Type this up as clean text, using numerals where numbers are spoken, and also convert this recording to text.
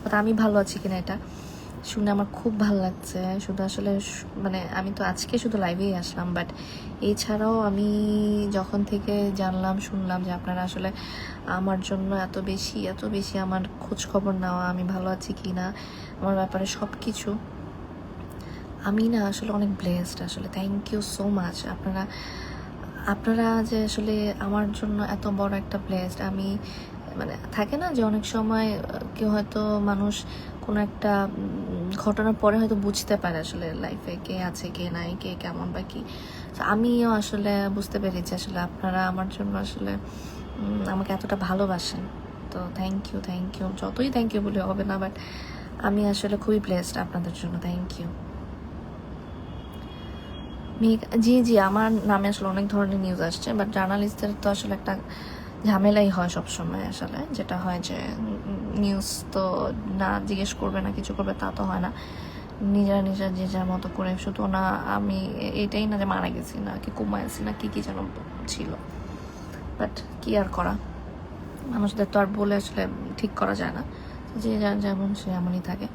But আমি ভালো আছি কিনা এটা শুনে আমার খুব ভালো লাগছে। শুধু আসলে মানে আমি তো আজকে শুধু লাইভেই আসলাম, বাট এছাড়াও আমি যখন থেকে জানলাম শুনলাম যে আপনারা আসলে আমার জন্য এত বেশি আমার খোঁজ খবর নেওয়া, আমি ভালো আছি কি না, আমার ব্যাপারে সব কিছু, আমি না আসলে অনেক ব্লেসড। আসলে থ্যাংক ইউ সো মাচ। আপনারা যে আসলে আমার জন্য এত বড় একটা ব্লেসড। আমি মানে থাকে না যে অনেক সময় কেউ হয়তো মানুষ কোনো একটা ঘটনার পরে হয়তো বুঝতে পারে আসলে লাইফে কে আছে কে নাই, কে কেমন বা কি। তো আমিও আসলে বুঝতে পেরেছি আসলে আপনারা আমার জন্য আসলে আমাকে এতটা ভালোবাসেন। তো থ্যাংক ইউ, যতই থ্যাংক ইউ বলে হবে না, বাট আমি আসলে খুবই ব্লেসড আপনাদের জন্য। Thank you. জি জি, আমার নামে আসলে অনেক ধরনের নিউজ আসছে, বাট জার্নালিস্টদের তো আসলে একটা ঝামেলাই হয় সবসময়। আসলে যেটা হয় যে নিউজ তো না জিজ্ঞেস করবে না কিছু করবে তা তো হয় না, নিজেরা যে যার মতো করে। শুধু না আমি এটাই না যে মারা গেছি না কি কোমায় আছি না কি যেন ছিল, বাট কি আর করা, মানুষদের তো আর বলে আসলে ঠিক করা যায় না। যে যার যেমন সে এমনই থাকে।